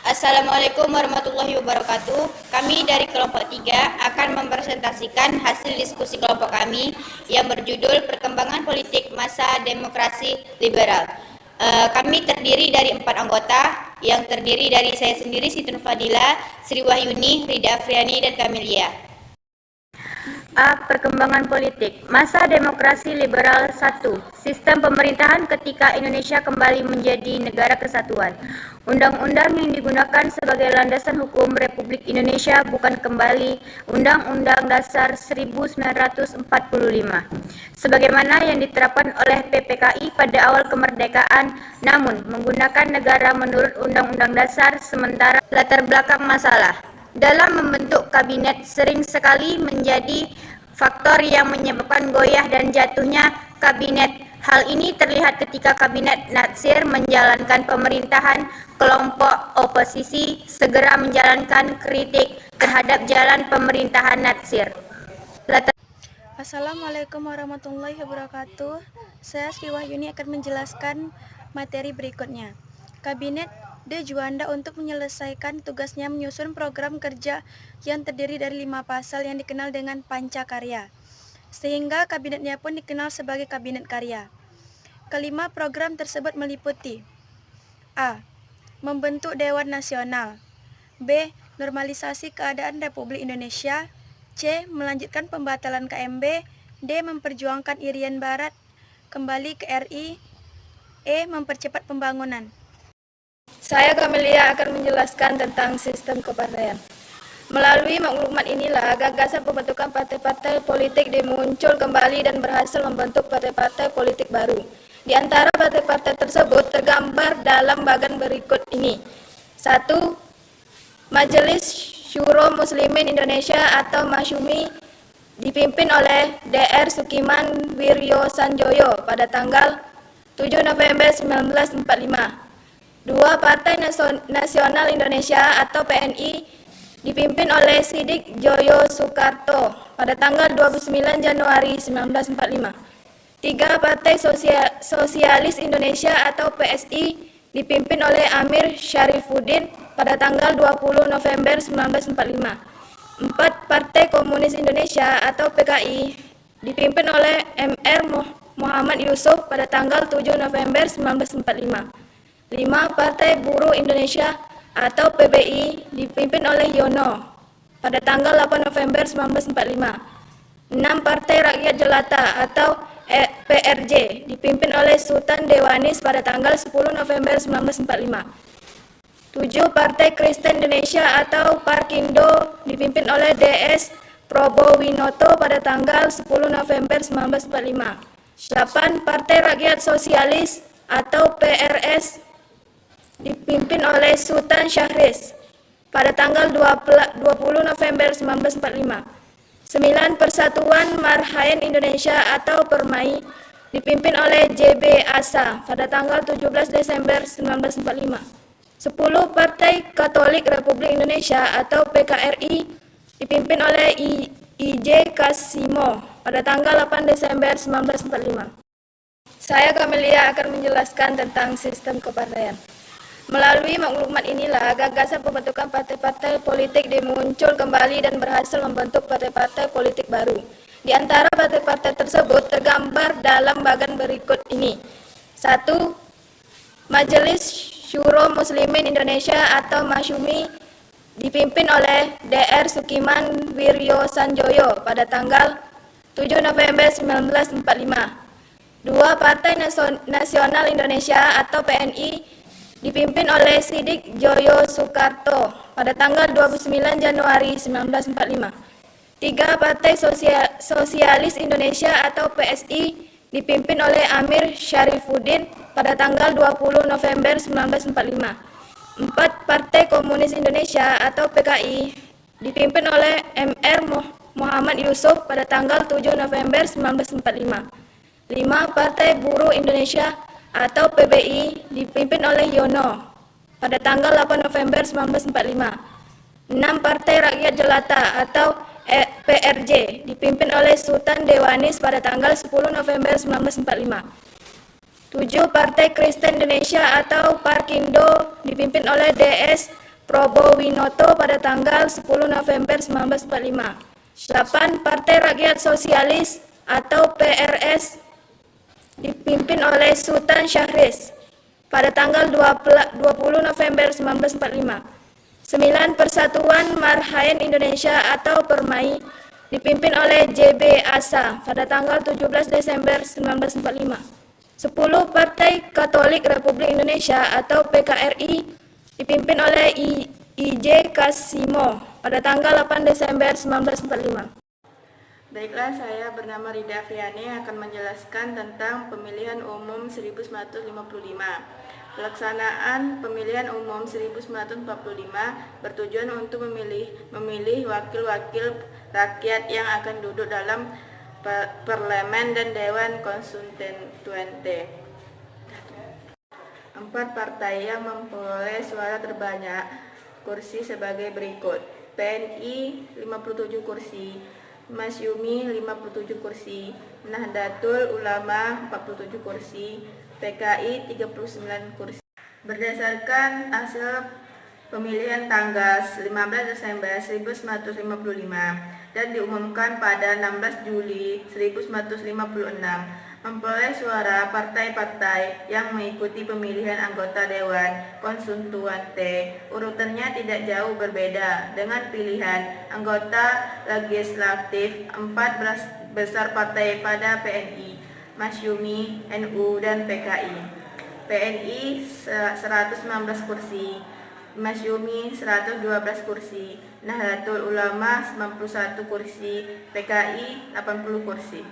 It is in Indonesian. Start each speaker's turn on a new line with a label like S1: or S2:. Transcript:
S1: Assalamualaikum warahmatullahi wabarakatuh. Kami dari kelompok 3 akan mempresentasikan hasil diskusi kelompok kami yang berjudul Perkembangan Politik Masa Demokrasi Liberal. Kami terdiri dari 4 anggota yang terdiri dari saya sendiri, Siti Nurfadila, Sri Wahyuni, Rida Afriani, dan Kamelia. Perkembangan politik masa demokrasi liberal 1. Sistem pemerintahan ketika Indonesia kembali menjadi negara kesatuan. Undang-undang yang digunakan sebagai landasan hukum Republik Indonesia bukan kembali Undang-Undang Dasar 1945 sebagaimana yang diterapkan oleh PPKI pada awal kemerdekaan, namun menggunakan negara menurut Undang-Undang Dasar sementara. Latar belakang masalah dalam membentuk kabinet sering sekali menjadi faktor yang menyebabkan goyah dan jatuhnya kabinet. Hal ini terlihat ketika kabinet Natsir menjalankan pemerintahan, kelompok oposisi segera menjalankan kritik terhadap jalan pemerintahan Natsir.
S2: Assalamualaikum warahmatullahi wabarakatuh. Saya Sri Wahyuni akan menjelaskan materi berikutnya. Kabinet De Juanda untuk menyelesaikan tugasnya menyusun program kerja yang terdiri dari 5 pasal yang dikenal dengan Pancakarya, sehingga kabinetnya pun dikenal sebagai Kabinet Karya. Kelima program tersebut meliputi A. Membentuk Dewan Nasional, B. Normalisasi keadaan Republik Indonesia, C. Melanjutkan pembatalan KMB, D. Memperjuangkan Irian Barat kembali ke RI, E. Mempercepat pembangunan.
S3: Saya Kamelia akan menjelaskan tentang sistem kepartaian. Melalui maklumat inilah gagasan pembentukan partai-partai politik dimuncul kembali dan berhasil membentuk partai-partai politik baru. Di antara partai-partai tersebut tergambar dalam bagan berikut ini. 1. Majelis Syuro Muslimin Indonesia atau Masyumi dipimpin oleh Dr. Sukiman Wiryosanjoyo pada tanggal 7 November 1945. 2. Partai Nasional Indonesia atau PNI dipimpin oleh Sidik Joyo Soekarto pada tanggal 29 Januari 1945. 3. Partai Sosialis Indonesia atau PSI dipimpin oleh Amir Syarifuddin pada tanggal 20 November 1945. 4. Partai Komunis Indonesia atau PKI dipimpin oleh Mr. Muhammad Yusuf pada tanggal 7 November 1945. 5. Partai Buruh Indonesia atau PBI dipimpin oleh Yono pada tanggal 8 November 1945. 6. Partai Rakyat Jelata atau PRJ dipimpin oleh Sultan Dewanis pada tanggal 10 November 1945. 7. Partai Kristen Indonesia atau Parkindo dipimpin oleh DS Probowinoto pada tanggal 10 November 1945. 8. Partai Rakyat Sosialis atau PRS dipimpin oleh Sultan Syahriz pada tanggal 20 November 1945. 9. Persatuan Marhaen Indonesia atau Permai dipimpin oleh JB Asa pada tanggal 17 Desember 1945. 10. Partai Katolik Republik Indonesia atau PKRI dipimpin oleh IJ Kasimo pada tanggal 8 Desember 1945. Saya Kamelia akan menjelaskan tentang sistem kepartaian. Melalui maklumat inilah gagasan pembentukan partai-partai politik dimuncul kembali dan berhasil membentuk partai-partai politik baru. Di antara partai-partai tersebut tergambar dalam bagan berikut ini. 1. Majelis Syuro Muslimin Indonesia atau Masyumi dipimpin oleh Dr. Sukiman Wiryosanjoyo pada tanggal 7 November 1945. 2. Partai Nasional Indonesia atau PNI dipimpin oleh Sidik Joyo Soekarto pada tanggal 29 Januari 1945. 3. Partai Sosialis Indonesia atau PSI dipimpin oleh Amir Syarifuddin pada tanggal 20 November 1945. 4. Partai Komunis Indonesia atau PKI dipimpin oleh Mr. Muhammad Yusuf pada tanggal 7 November 1945. 5. Partai Buruh Indonesia atau PBI dipimpin oleh Yono pada tanggal 8 November 1945. 6. Partai Rakyat Jelata atau PRJ dipimpin oleh Sultan Dewanis pada tanggal 10 November 1945. 7. Partai Kristen Indonesia atau Parkindo dipimpin oleh DS Probowinoto pada tanggal 10 November 1945. 8. Partai Rakyat Sosialis atau PRS dipimpin oleh Sultan Syahriz pada tanggal 20 November 1945. 9. Persatuan Marhaen Indonesia atau PERMAI dipimpin oleh JB Asa pada tanggal 17 Desember 1945. 10. Partai Katolik Republik Indonesia atau PKRI dipimpin oleh I.J. Kasimo pada tanggal 8 Desember 1945.
S4: Baiklah, saya bernama Rida Afriani yang akan menjelaskan tentang pemilihan umum 1945. Pelaksanaan pemilihan umum 1945 bertujuan untuk memilih wakil-wakil rakyat yang akan duduk dalam parlemen dan dewan konstituante. 4 partai yang memperoleh suara terbanyak kursi sebagai berikut: PNI 57 kursi, Masyumi 57 kursi, Nahdlatul Ulama 47 kursi, PKI 39 kursi. Berdasarkan hasil pemilihan tanggal 15 Desember 1955 dan diumumkan pada 16 Juli 1956, memperoleh suara partai-partai yang mengikuti pemilihan anggota Dewan Konstituante urutannya tidak jauh berbeda dengan pilihan anggota legislatif 4 besar partai pada PNI, Masyumi, NU, dan PKI. PNI 119 kursi, Masyumi 112 kursi, Nahdlatul Ulama 91 kursi, PKI 80 kursi.